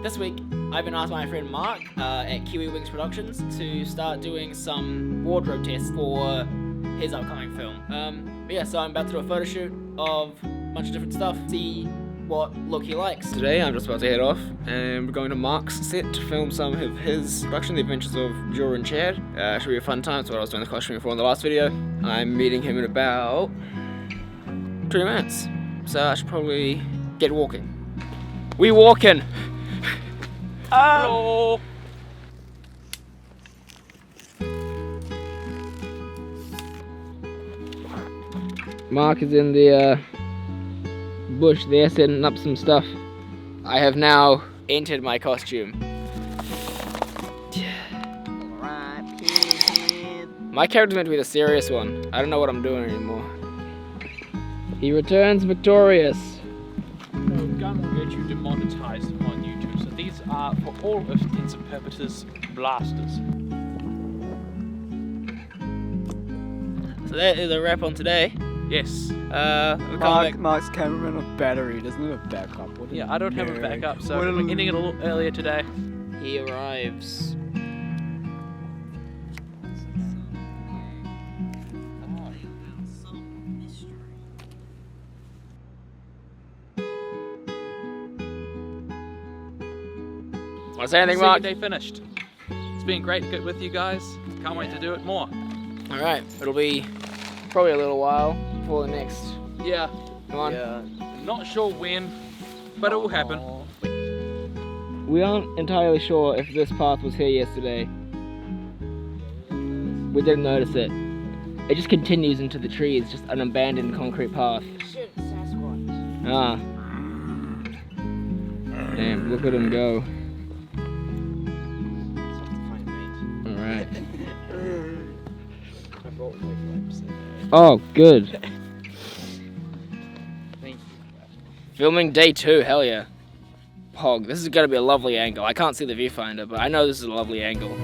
This week, I've been asked by my friend Mark at Kiwi Wings Productions to start doing some wardrobe tests for his upcoming film. But yeah, so I'm about to do a photo shoot of a bunch of different stuff, see what look he likes. Today I'm just about to head off and we're going to Mark's set to film some of his production, The Adventures of Jura and Chad. Should be a fun time. It's what I was doing the costuming for in the last video. I'm meeting him in about 20 minutes, so I should probably get walking. We walking! Hello! Mark is in the bush there setting up some stuff. I have now entered my costume. My character's meant to be the serious one. I don't know what I'm doing anymore. He returns victorious. No, gun will get you demonetized on YouTube. So these are, for all intents and purposes, blasters. So that is a wrap on today. Yes. Mark's cameraman of battery doesn't have a backup. Yeah, I don't have a backup, so we're ending it a little earlier today. He arrives. Want to say anything, Mark? Second day finished. It's been great to get with you guys. Can't wait to do it more. Alright, it'll be probably a little while before the next Yeah. one. Yeah. Not sure when, but it will happen. We aren't entirely sure if this path was here yesterday. We didn't notice it. It just continues into the trees, just an abandoned concrete path. Shit, Sasquatch. Ah. Damn, look at him go. Alright. I brought my wipes. Oh, good. Thank you. Filming day 2, hell yeah. Pog, this is gonna be a lovely angle. I can't see the viewfinder, but I know this is a lovely angle.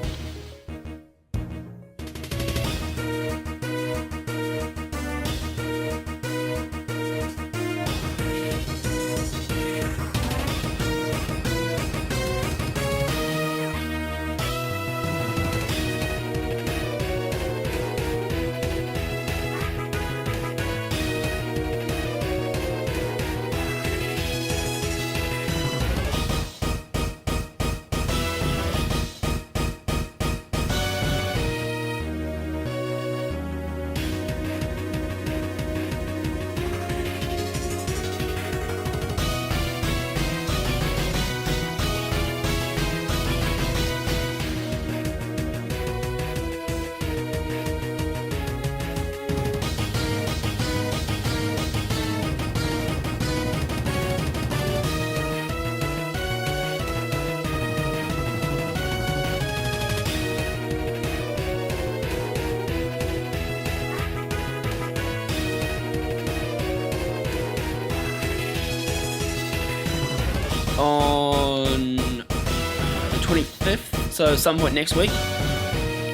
On the 25th, so some point next week,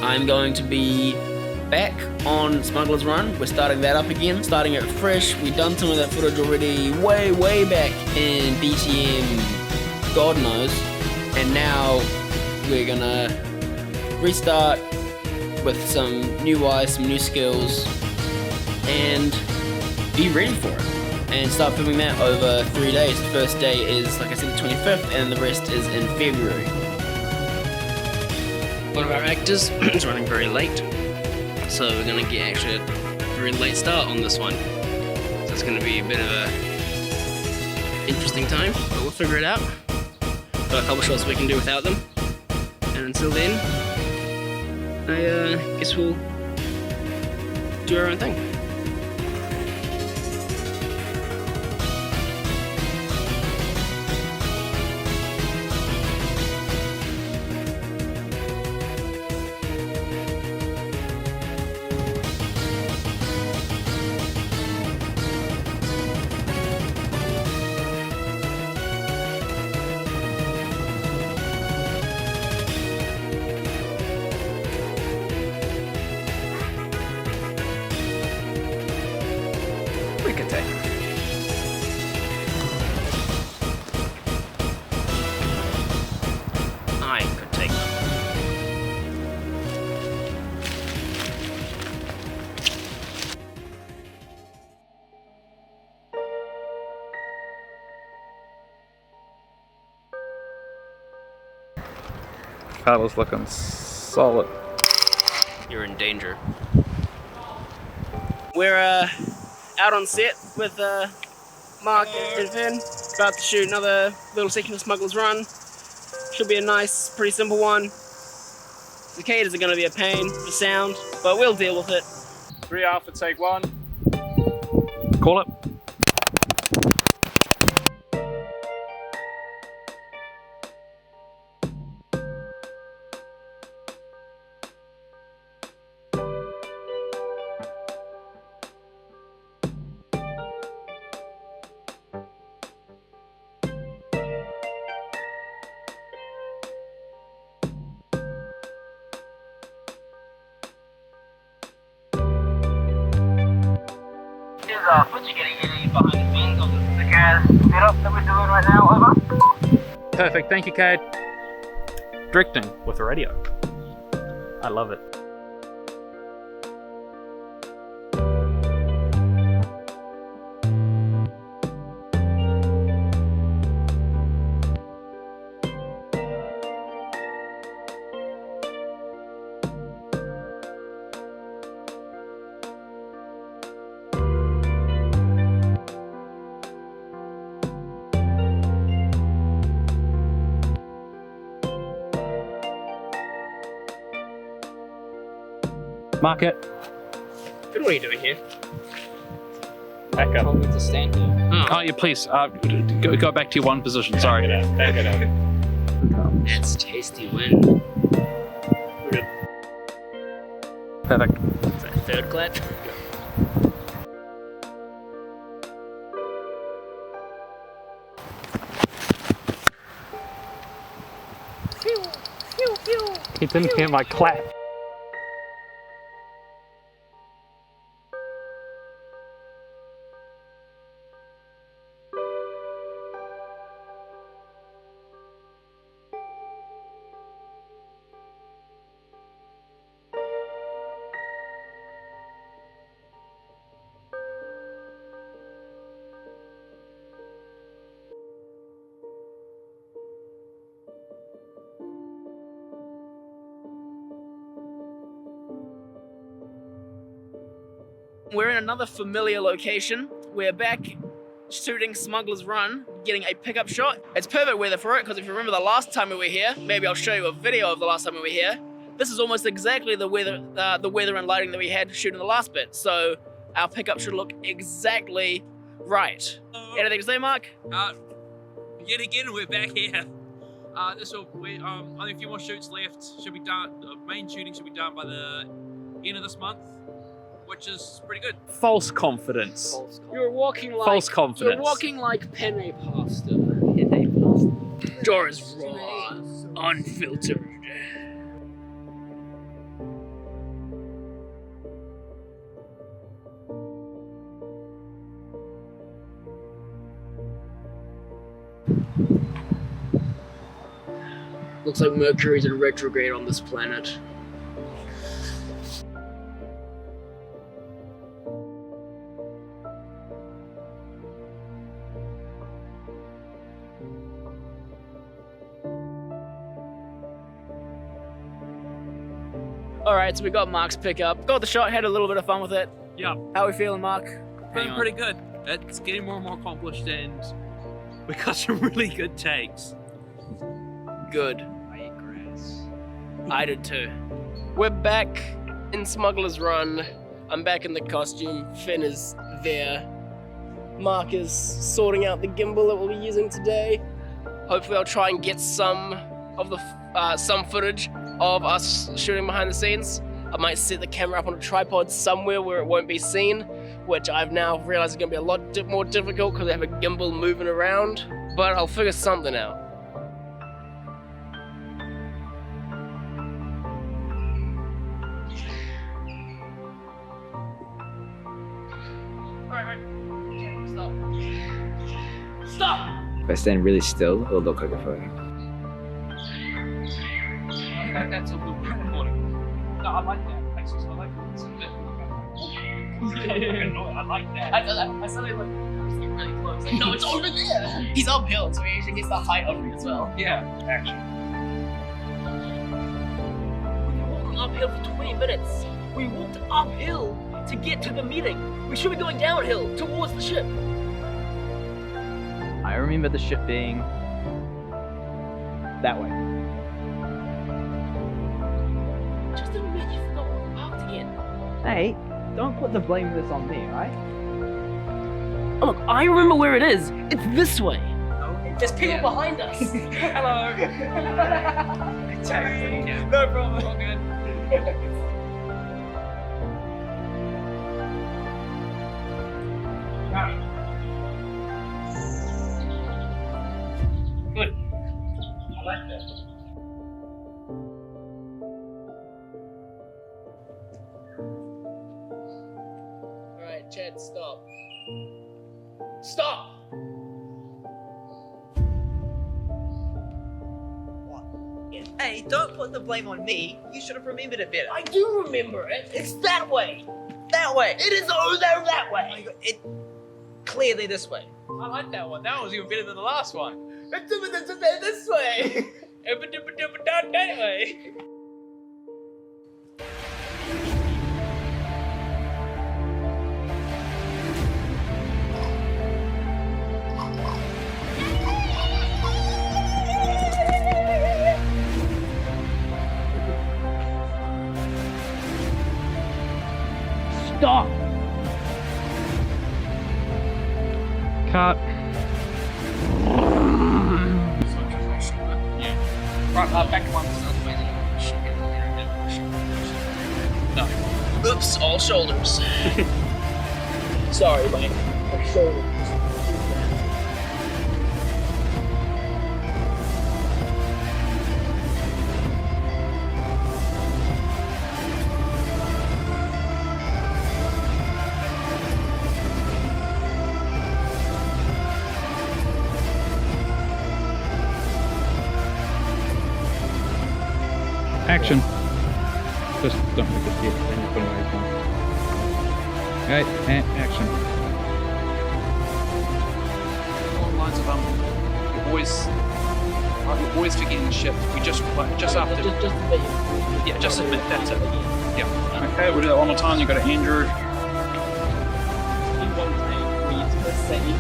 I'm going to be back on Smuggler's Run. We're starting that up again, starting it fresh. We've done some of that footage already way back in BTM, God knows. And now we're gonna restart with some new eyes, some new skills, and be ready for it. And start filming that over 3 days. The first day is, like I said, the 25th, and the rest is in February. One of our actors is running very late, so we're going to get actually a very late start on this one. So it's going to be a bit of a interesting time, but we'll figure it out. Got a couple shots we can do without them, and until then, I guess we'll do our own thing. paddle's looking solid. You're in danger. We're out on set with Mark and Finn, about to shoot another little section of Smuggler's Run. Should be a nice, pretty simple one. Cicadas are going to be a pain for sound, but we'll deal with it. 3 Alpha, take 1. Call it. What's getting any behind the scenes of the gas setup that we're doing right now, over? Perfect, thank you, Cade. Directing with a radio. I love it. Mark it. Good, what are you doing here? Back up. Told me to stand here. Oh, yeah, please. Go back to your one position. Sorry. Back it up. That's tasty wind. We're good. Perfect. Is that third clap? He didn't hear my clap. We're in another familiar location. We're back shooting Smuggler's Run, getting a pickup shot. It's perfect weather for it, because if you remember the last time we were here, maybe I'll show you a video of the last time we were here. This is almost exactly the weather and lighting that we had shooting the last bit. So our pickup should look exactly right. Anything to say, Mark? Yet again, we're back here. Only a few more shoots left. Should be done. The main shooting should be done by the end of this month, which is pretty good. False confidence. You're walking like False confidence. You're walking like penne pasta. Penne pasta. Jaw is raw, unfiltered. Looks like Mercury's in retrograde on this planet. Alright, so we got Mark's pickup. Got the shot, had a little bit of fun with it. Yeah, How are we feeling, Mark? feeling pretty good. It's getting more and more accomplished, and we got some really good takes. Good. I ate grass. I did too. We're back in Smuggler's Run. I'm back in the costume. Finn is there. Mark is sorting out the gimbal that we'll be using today. Hopefully I'll try and get some of the some footage of us shooting behind the scenes. I might set the camera up on a tripod somewhere where it won't be seen, which I've now realized is going to be a lot more difficult because I have a gimbal moving around, but I'll figure something out. Stop! If I stand really still, it'll look like a photo. That's a little bit recording. No, I like that. I like that. It's a bit. I like that. I suddenly like really close. Like, no, it's over there. He's uphill, so he actually gets the height of me as well. Yeah, actually. uphill for 20 minutes. We walked uphill to get to the meeting. We should be going downhill towards the ship. I remember the ship being that way. Just admit you forgot where we parked again. Hey, don't put the blame of this on me, alright? Oh, look, I remember where it is. It's this way. There's people behind us. Hello. No problem. All good. Good. I like that. Alright, Chad, stop. Stop! Hey, don't put the blame on me. You should have remembered it better. I do remember it. It's that way. That way. It is over there that way. It clearly this way. I like that one. That one was even better than the last one. It's this way. That way. Stop. Cut. Right, back one. No. Oops, all shoulders. Sorry, my shoulders. Action. Just don't make it hit, then you put away from. Okay, and action. Along the lines of you're always forgetting the ship. We just after. Just admit you. Yeah, just admit that's it. Yeah. Okay, we'll do that one more time. You got Andrew.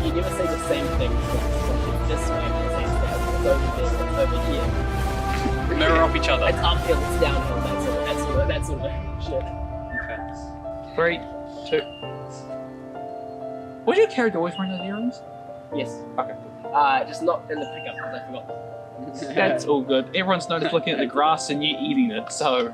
You never say the same thing twice. This way, the same thing. It's over there, it's over here. Mirror off each other. It's uphill, it's downhill, that's sort of shit. Okay. 3, 2. Was your character always wearing those earrings? Yes. Okay. Just not in the pickup because I forgot. That's all good. Everyone's noticed looking at the grass and you eating it, so.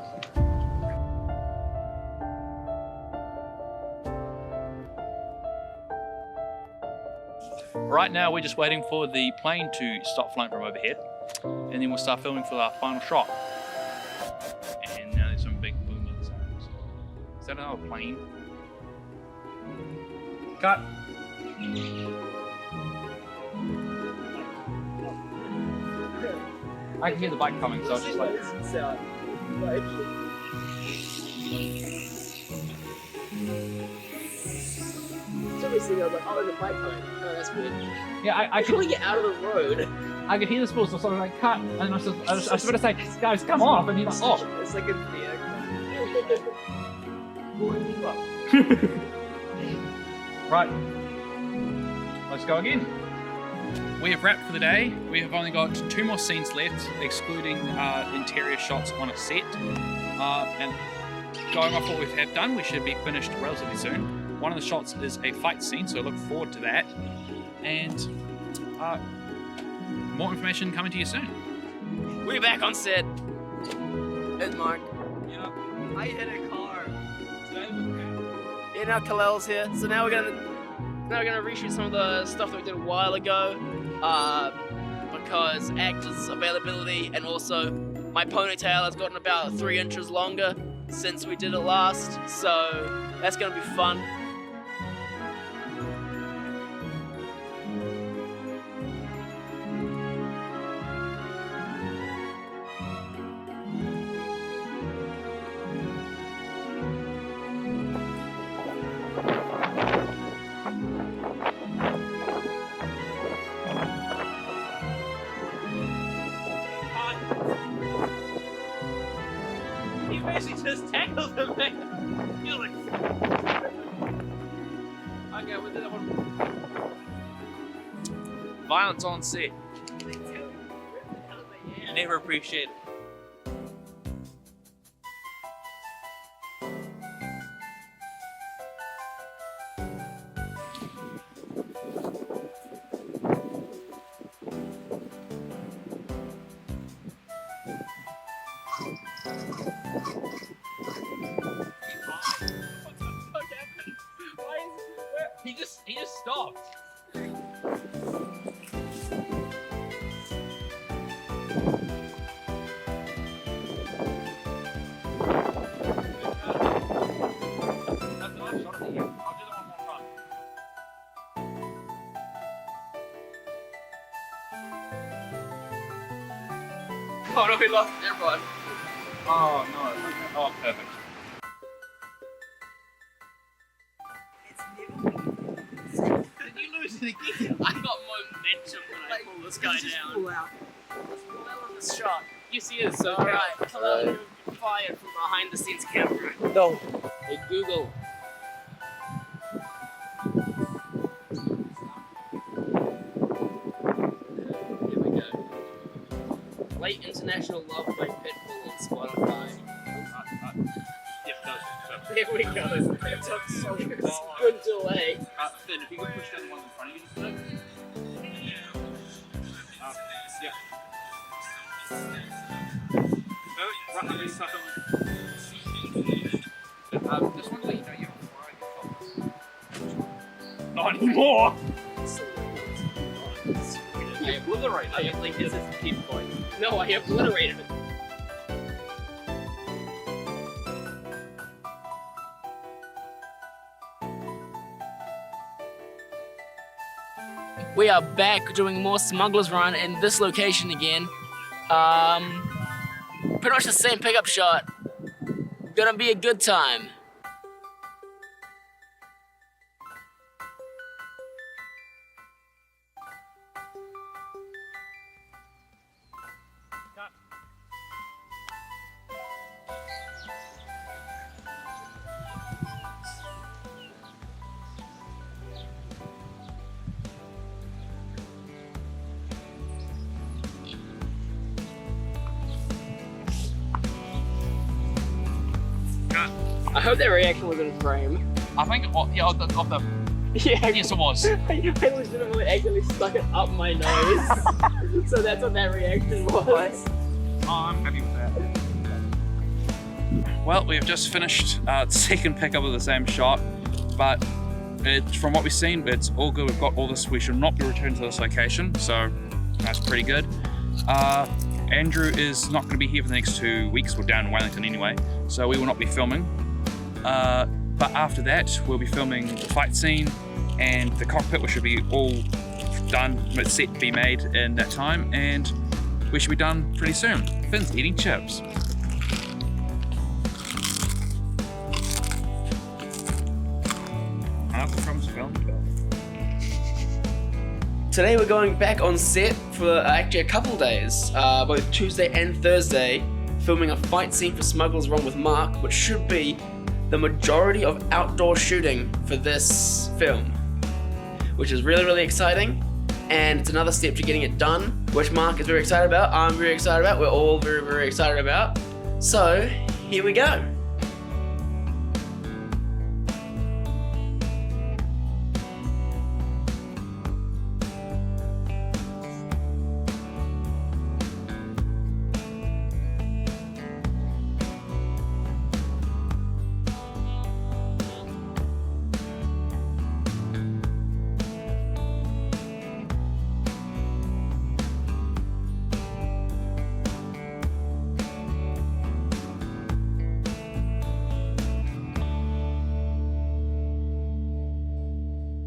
Right now, we're just waiting for the plane to stop flying from overhead, and then we'll start filming for our final shot. And now there's some big booming sounds. Is that another plane? Cut. I can hear the bike coming, so I was just like. Seriously, I was like, oh, there's a bike coming. Oh, that's weird. Yeah, I Can we could. get out of the road? I could hear the sport, so I was like, cut. And I was about to say, guys, come off, and he's like, oh. It's like a Right. Let's go again. We have wrapped for the day. We have only got 2 more scenes left, excluding interior shots on a set. And going off what we have done, we should be finished relatively soon. One of the shots is a fight scene, so look forward to that. And more information coming to you soon. We're back on set. It's Mark. Yeah. I hit a car. Yeah, now Kalal's here. So now we're gonna reshoot some of the stuff that we did a while ago. Because actors availability and also my ponytail has gotten about 3 inches longer since we did it last. So that's gonna be fun. He She just tackled him, man. You're like... Okay, we'll do that one. Violence on set. Never appreciate it. He just stopped. Oh no, we lost everyone. Oh no. Oh, perfect. Did you lose it again? I got momentum when I pulled this guy down. Pull out. Let's pull out on this shot. You see it, so alright. Hello, fired from behind the scenes camera. No. Hey Google. Here we go. Late International Love by Pitbull on Spotify. Here we go. It took so good delay. Finn, if you could push down the one in front of you just a bit. Yeah. Just want to let you know you're throwing your focus. Not anymore! I obliterated it. Like, this is the key point. No, I obliterated it. We are back doing more Smuggler's Run in this location again. Pretty much the same pickup shot. Gonna be a good time. I hope that reaction was in a frame. I think, yeah, of the Yeah. yes, it was. I legitimately actually stuck it up my nose. So that's what that reaction was. Oh, I'm happy with that. Well, we've just finished the second pickup of the same shot, but from what we've seen, it's all good. We've got all this. We should not be returned to this location, so that's pretty good. Andrew is not going to be here for the next 2 weeks. We're down in Wellington anyway, so we will not be filming. But after that, we'll be filming the fight scene and the cockpit, which should be all done, set to be made in that time, and we should be done pretty soon. Finn's eating chips. Today we're going back on set for actually a couple days, both Tuesday and Thursday, filming a fight scene for Smuggler's Run with Mark, which should be the majority of outdoor shooting for this film, which is really, really exciting, and it's another step to getting it done, which Mark is very excited about, I'm very excited about, we're all very, very excited about. So, here we go.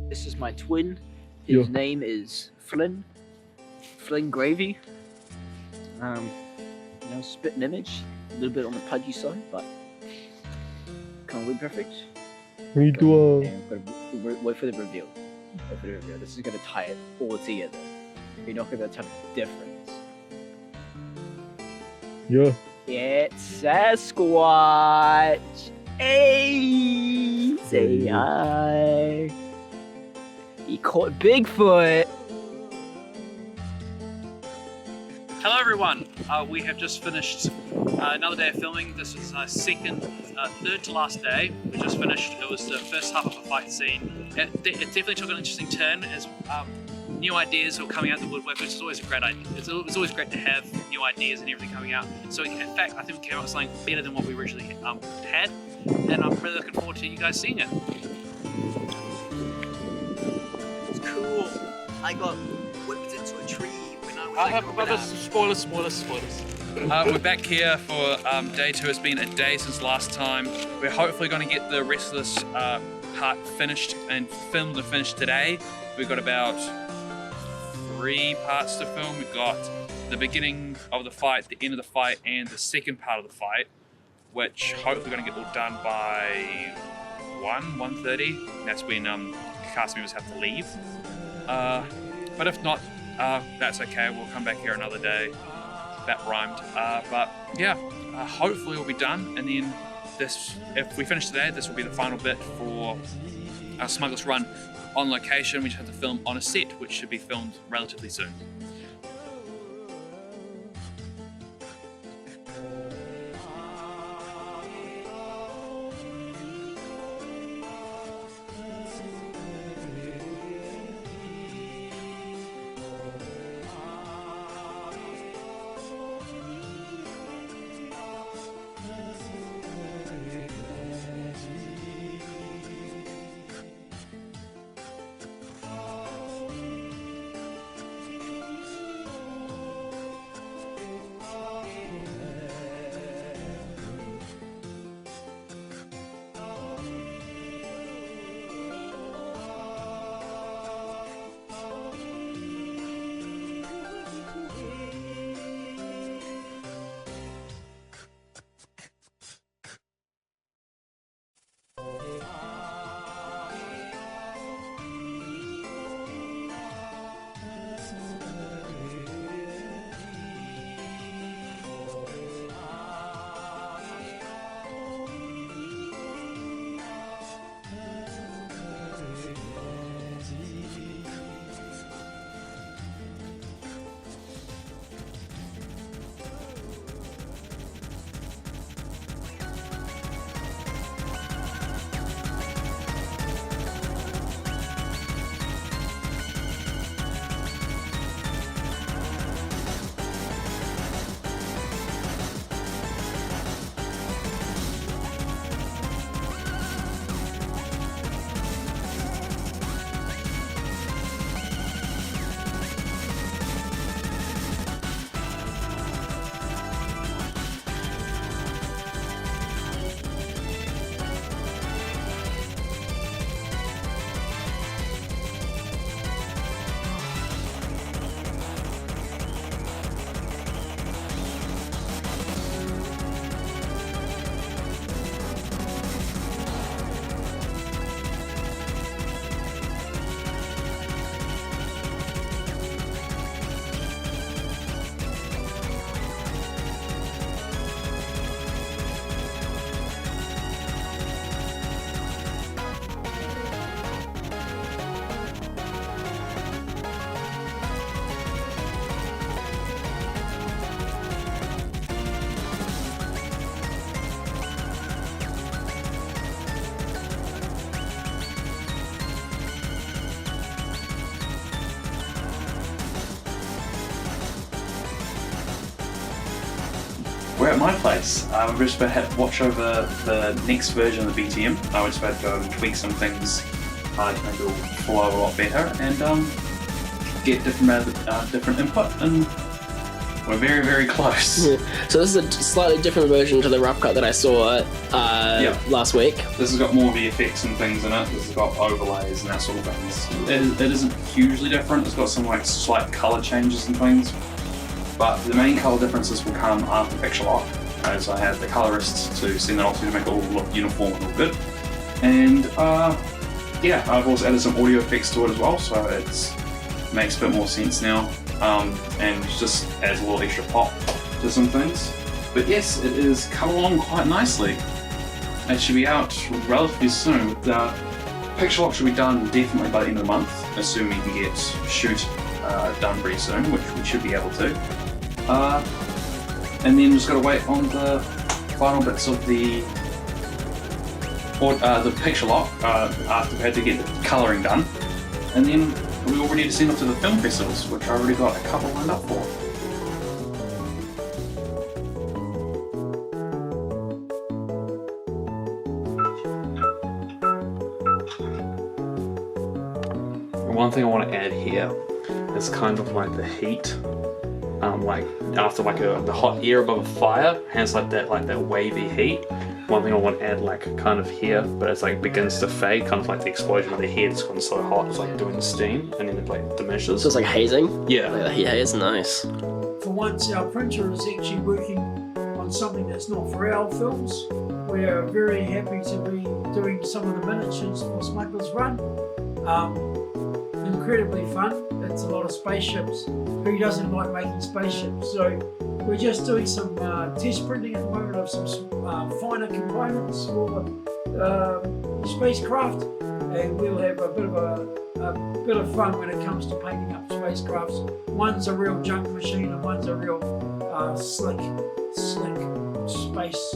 This is my twin. His name is Flynn. Flynn Gravy. Spit an image. A little bit on the pudgy side, but can't win perfect. We do. Wait for the reveal. Wait for the reveal. This is gonna tie it all together. You're not gonna tell the difference. Yeah. It's Sasquatch. Hey, say hi. He caught Bigfoot. Hello everyone, we have just finished another day of filming. This is our third to last day. We just finished, it was the first half of a fight scene. It definitely took an interesting turn as new ideas were coming out of the woodwork, which is always a great idea. It's always great to have new ideas and everything coming out. So in fact, I think we came up with something better than what we originally had, and I'm really looking forward to you guys seeing it. It's cool. I got whipped into a tree when I was Spoilers. We're back here for day 2. It's been a day since last time. We're hopefully going to get the rest of this part finished and filmed and finished today. We've got about 3 parts to film. We've got the beginning of the fight, the end of the fight, and the second part of the fight, which hopefully we're going to get all done by 1:30. That's when cast members have to leave. But if not, that's okay. We'll come back here another day. That rhymed. But yeah, hopefully we'll be done. And then if we finish today, this will be the final bit for our Smuggler's run on location. We just have to film on a set, which should be filmed relatively soon. We're at my place. We're just about to watch over the next version of the BTM. We're just about to go and tweak some things to make it all flow a lot better and get different input, and we're very, very close. Yeah. So this is a slightly different version to the rough cut that I saw last week. This has got more VFX and things in it. This has got overlays and that sort of things. It isn't hugely different. It's got some like slight colour changes and things. But the main colour differences will come after picture lock, as I have the colourists to send that off to make it all look uniform and all good. And yeah, I've also added some audio effects to it as well, so it makes a bit more sense now, and just adds a little extra pop to some things. But yes, it is come along quite nicely. It should be out relatively soon. The picture lock should be done definitely by the end of the month, assuming we can get shoot done pretty soon, which we should be able to. And then just got to wait on the final bits of the picture lock after we had to get the colouring done. And then we're all ready to send off to the film festivals, which I already got a couple lined up for. One thing I want to add here is kind of like the heat, like after like the hot air above a fire has like that wavy heat. One thing I want to add like kind of here, but it's like begins to fade, kind of like the explosion of the head. It's gone so hot, it's like doing steam, and then it like diminishes. So it's like hazing? Yeah. Like the heat haze, nice. For once, our printer is actually working on something that's not for our films. We're very happy to be doing some of the miniatures for Smuggler's Run. Incredibly fun. It's a lot of spaceships. Who doesn't like making spaceships? So we're just doing some test printing at the moment of some finer components for spacecraft, and we'll have a bit of fun when it comes to painting up spacecrafts. One's a real junk machine, and one's a real slick space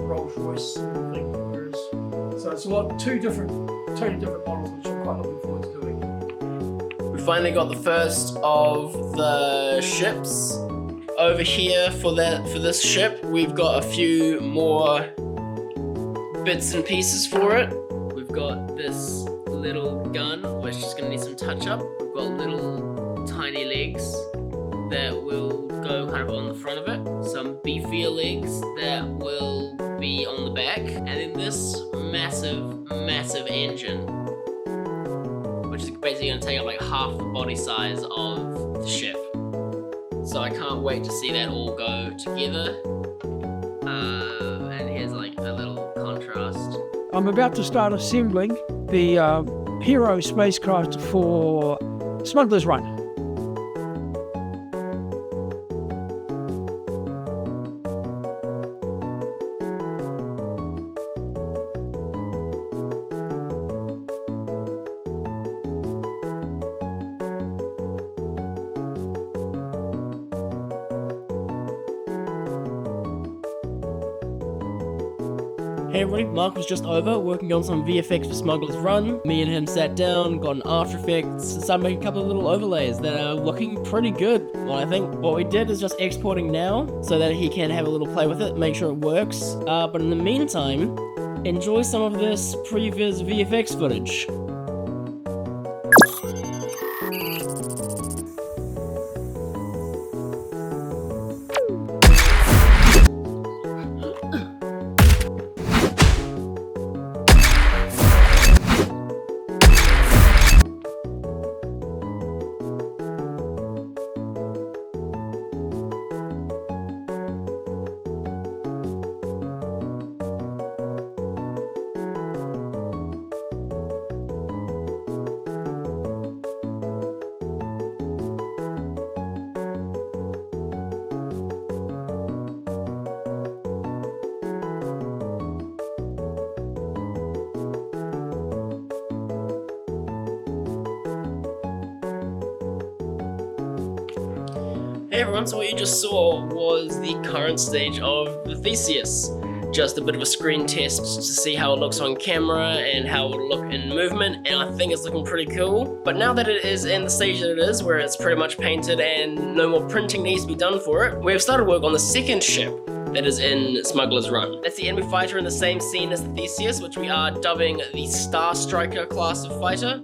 Rolls Royce thing. So it's totally different models, which I'm quite looking forward to doing. We finally got the first of the ships over here for this ship. We've got a few more bits and pieces for it. We've got this little gun, which is going to need some touch up. We've got little tiny legs that will go kind of on the front of it. Some beefier legs that will be on the back. And then this massive engine, which is basically going to take up like half the body size of the ship. So I can't wait to see that all go together. And here's like a little contrast. I'm about to start assembling the Hero spacecraft for Smuggler's Run. Hey everybody, Mark was just over working on some VFX for Smuggler's Run. Me and him sat down, got an After Effects, and started making a couple of little overlays that are looking pretty good. Well, I think what we did is just exporting now so that he can have a little play with it, make sure it works. But in the meantime, enjoy some of this previous VFX footage. Hey everyone, so what you just saw was the current stage of the Theseus. Just a bit of a screen test to see how it looks on camera and how it will look in movement, and I think it's looking pretty cool. But now that it is in the stage that it is, where it's pretty much painted and no more printing needs to be done for it, we have started work on the second ship that is in Smuggler's Run. That's the enemy fighter in the same scene as the Theseus, which we are dubbing the Star Striker class of fighter.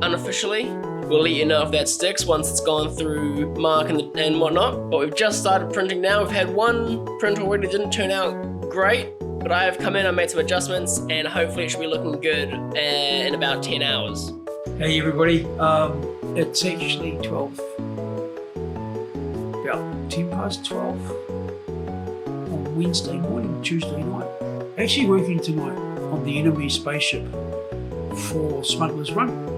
Unofficially. We'll let you know if that sticks once it's gone through Mark and whatnot. But we've just started printing now. We've had one print already, didn't turn out great. But I have come in, I made some adjustments, and hopefully it should be looking good in about 10 hours. Hey everybody, it's actually about 10 past 12 on Wednesday morning, Tuesday night. Actually working tonight on the enemy spaceship for Smuggler's Run.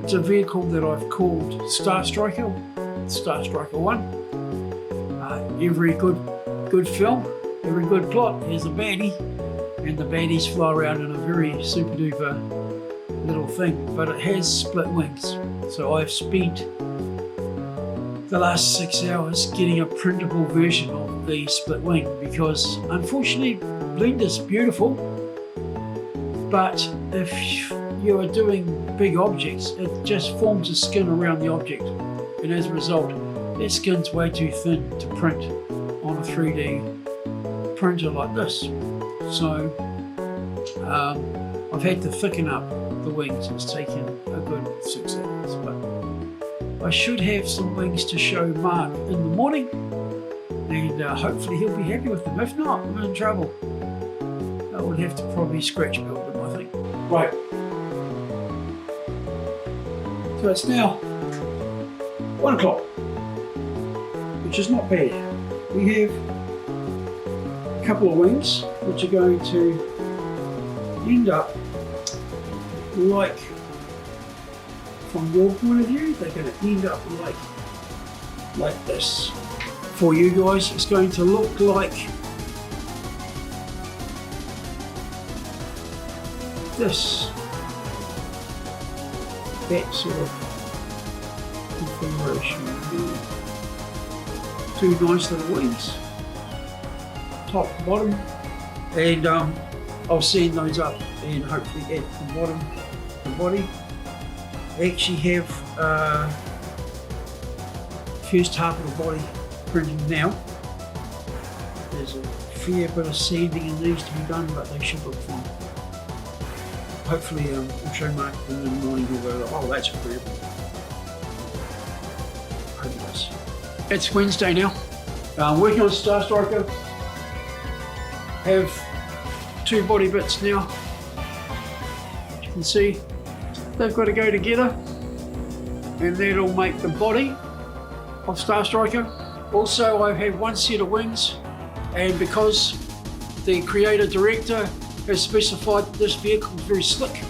It's a vehicle that I've called Star Striker 1. every good film, every good plot has a baddie, and the baddies fly around in a very super duper little thing, but it has split wings. So I've spent the last 6 hours getting a printable version of the split wing, because unfortunately Blender's beautiful, but if you are doing big objects, it just forms a skin around the object, and as a result that skin's way too thin to print on a 3D printer like this. So I've had to thicken up the wings. It's taken a good 6 hours, but I should have some wings to show Mark in the morning, and hopefully he'll be happy with them. If not, I'm in trouble. I would have to probably scratch build them, I think. Right. So it's now 1 o'clock, which is not bad. We have a couple of wings which are going to end up like, from your point of view, they're going to end up like this. For you guys, it's going to look like this. That sort of configuration. Two nice little wings, top and bottom, and I'll sand those up and hopefully add the bottom, the body. I actually have first half of the body printed now. There's a fair bit of sanding that needs to be done, but they should look fine. Hopefully I'll show Mark in the morning, he'll go, oh, that's agreeable. Hope it does. It's Wednesday now. I'm working on Star Striker. Have 2 body bits now. As you can see, they've got to go together, and that'll make the body of Star Striker. Also, I've had 1 set of wings, and because the creator director has specified that this vehicle is very slick,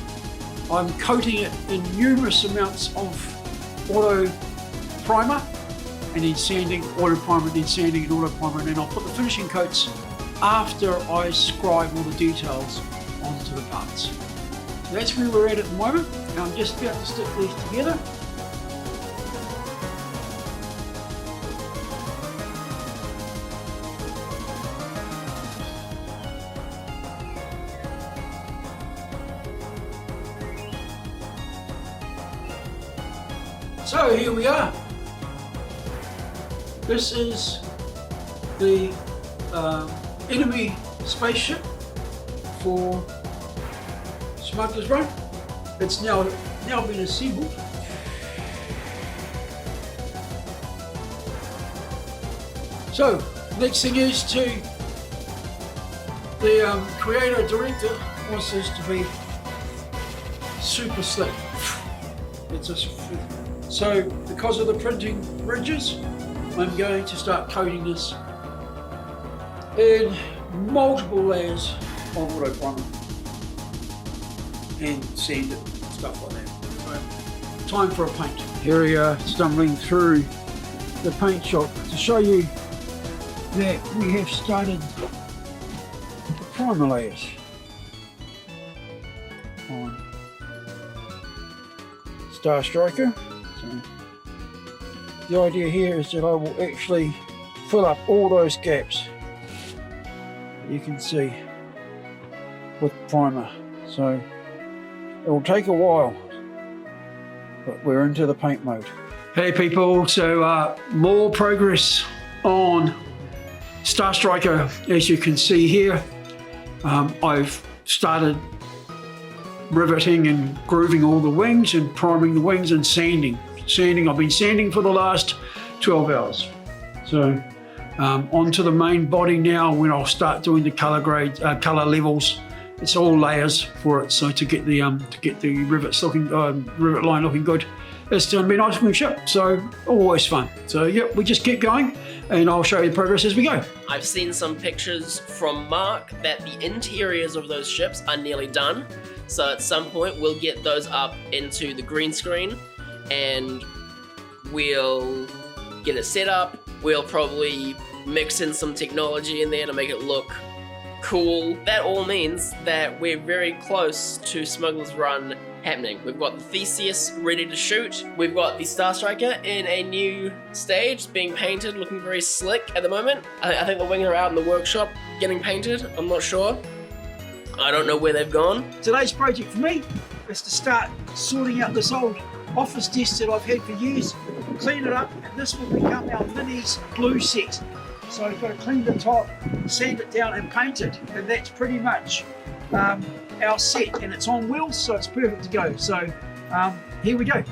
I'm coating it in numerous amounts of auto primer, and then sanding, auto primer, then sanding and auto primer, and then I'll put the finishing coats after I scribe all the details onto the parts. So that's where we're at the moment. Now I'm just about to stick these together. So here we are. This is the enemy spaceship for Smuggler's Run. It's now been assembled. So next thing is the creator director wants this to be super slick. So because of the printing ridges, I'm going to start coating this in multiple layers of auto primer and sand it, stuff like that. So, time for a paint. Here we are, stumbling through the paint shop to show you that we have started the primer layers on Star Striker. So the idea here is that I will actually fill up all those gaps that you can see with primer. So it will take a while, but we're into the paint mode. Hey people, so more progress on Star Striker. As you can see here, I've started riveting and grooving all the wings and priming the wings and sanding. I've been sanding for the last 12 hours. So onto the main body now, when I'll start doing the color grades, color levels. It's all layers for it. So to get the rivets looking, rivet line looking good, it's going to be a nice wing ship. So always fun. So yep, we just keep going, and I'll show you the progress as we go. I've seen some pictures from Mark that the interiors of those ships are nearly done. So at some point we'll get those up into the green screen and we'll get it set up We'll probably mix in some technology in there to make it look cool. That all means that we're very close to Smuggler's Run happening. We've got the Theseus ready to shoot. We've got the Star Striker in a new stage, being painted, looking very slick at the moment. I think the wings are out in the workshop getting painted. I'm not sure. I don't know where they've gone. Today's project for me is to start sorting out this old office desk that I've had for years, clean it up, and this will become our minis glue set. So I've got to clean the top, sand it down and paint it, and that's pretty much our set, and it's on wheels, so it's perfect to go. So here we go.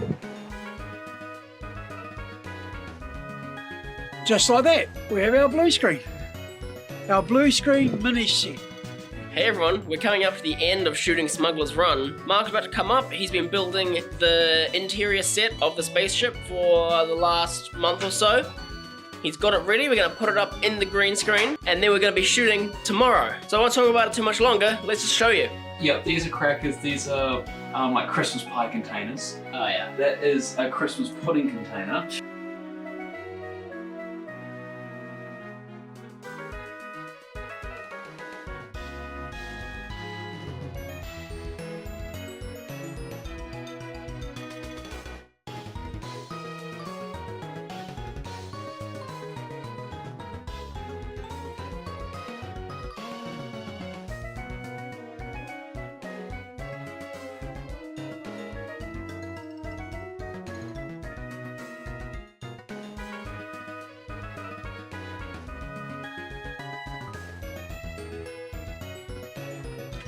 Just like that, we have our blue screen. Our blue screen mini set. Hey everyone, we're coming up to the end of shooting Smuggler's Run. Mark's about to come up. He's been building the interior set of the spaceship for the last month or so. He's got it ready. We're going to put it up in the green screen, and then we're going to be shooting tomorrow. So I won't talk about it too much longer. Let's just show you. Yep, these are crackers. These are like Christmas pie containers. Oh yeah. That is a Christmas pudding container.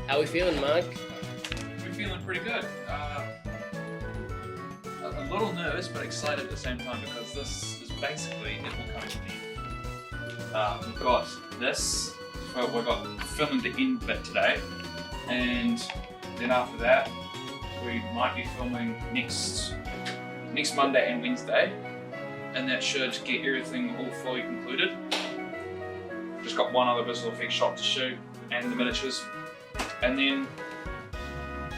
How we feeling, Mark? We're feeling pretty good. A little nervous, but excited at the same time because this is basically it will come to the end. We've got this. We've got filming the end bit today, and then after that, we might be filming next Monday and Wednesday, and that should get everything all fully concluded. Just got one other visual effects shot to shoot, and the miniatures. And then,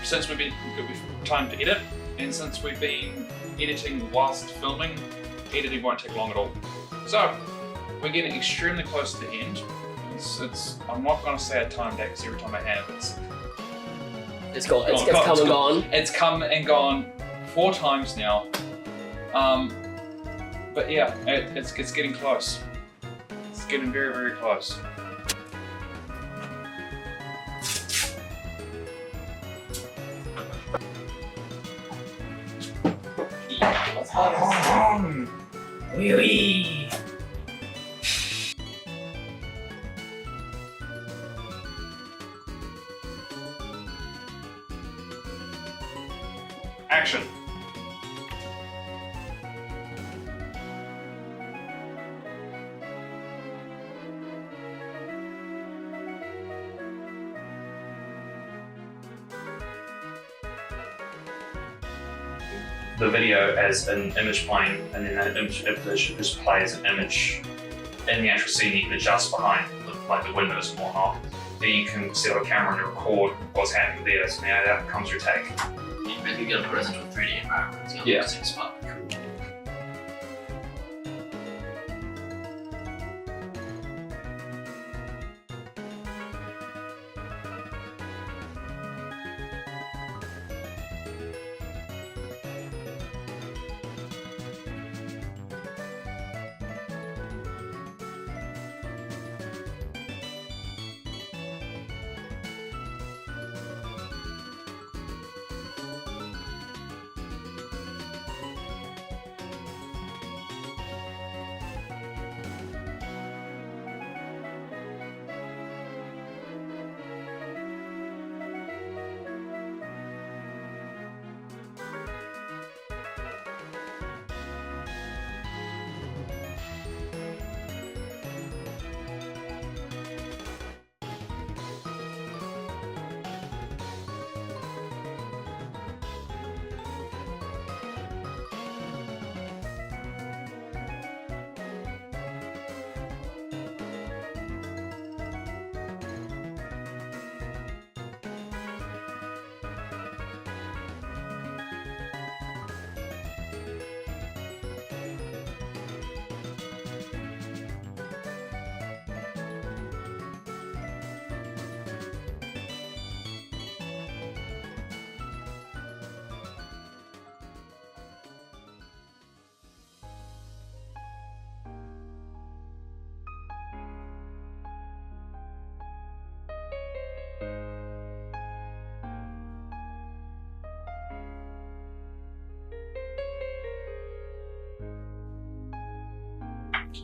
since we've time to edit, and since we've been editing whilst filming, editing won't take long at all. So, we're getting extremely close to the end. I'm not going to say a time date because every time I have, It's come and gone. It's come and gone 4 times now. But yeah, it's getting close. It's getting very, very close. Wee. Action. The video as an image plane, and then that image just plays an image in the actual scene. You can adjust behind like the windows and whatnot. Then you can set up a camera and record what's happening there. So now that becomes your take. You're basically going to put us into a 3D environment. It's going to Yeah. look super cool.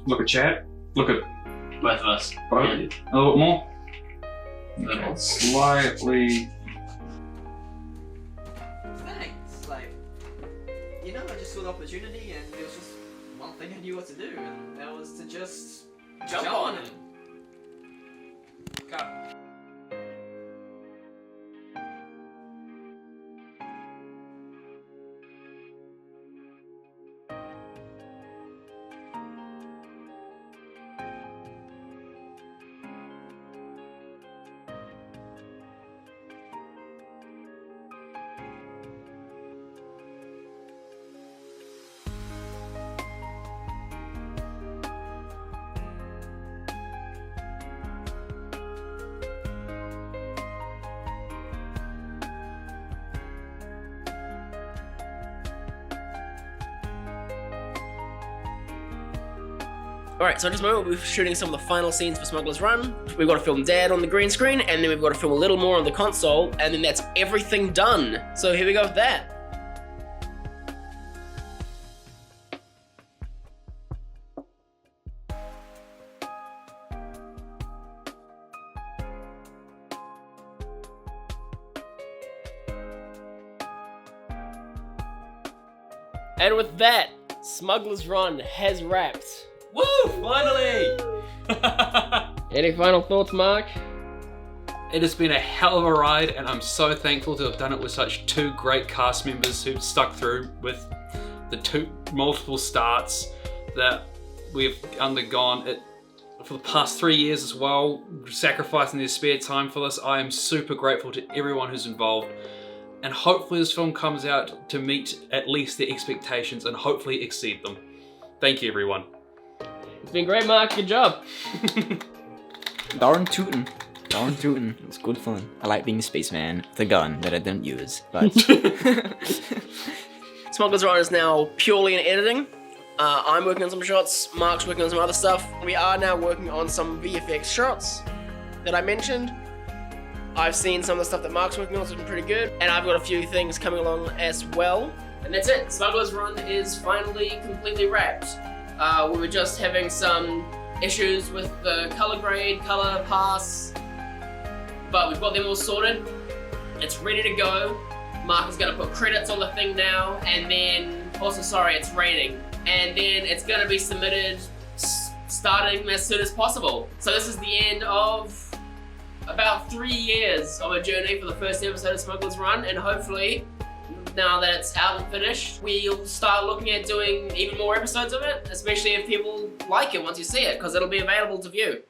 Look at Chad. Look at Both of us. both. Yeah. A little bit more. Little slightly. Thanks. Like, you know, I just saw the opportunity and there was just one thing I knew what to do, and that was to just jump on it. Cut. Alright, so in just a moment we're shooting some of the final scenes for Smuggler's Run. We've got to film Dad on the green screen, and then we've got to film a little more on the console, and then that's everything done. So here we go with that. And with that, Smuggler's Run has wrapped. Woo! Finally! Any final thoughts, Mark? It has been a hell of a ride, and I'm so thankful to have done it with such two great cast members who stuck through with the two multiple starts that we've undergone it for the past 3 years as well, sacrificing their spare time for this. I am super grateful to everyone who's involved, and hopefully this film comes out to meet at least their expectations and hopefully exceed them. Thank you, everyone. It's been great, Mark. Good job. Darn tootin'. Darn tootin'. It was good fun. I like being a spaceman with a gun that I didn't use, but... Smuggler's Run is now purely in editing. I'm working on some shots, Mark's working on some other stuff. We are now working on some VFX shots that I mentioned. I've seen some of the stuff that Mark's working on, so it's been pretty good. And I've got a few things coming along as well. And that's it. Smuggler's Run is finally completely wrapped. We were just having some issues with the color grade, color pass, but we've got them all sorted. It's ready to go. Mark is going to put credits on the thing now, and then, also sorry, it's rating. And then it's going to be submitted starting as soon as possible. So this is the end of about 3 years of a journey for the first episode of Smuggler's Run, and hopefully, now that it's out and finished, we'll start looking at doing even more episodes of it, especially if people like it once you see it, because it'll be available to view.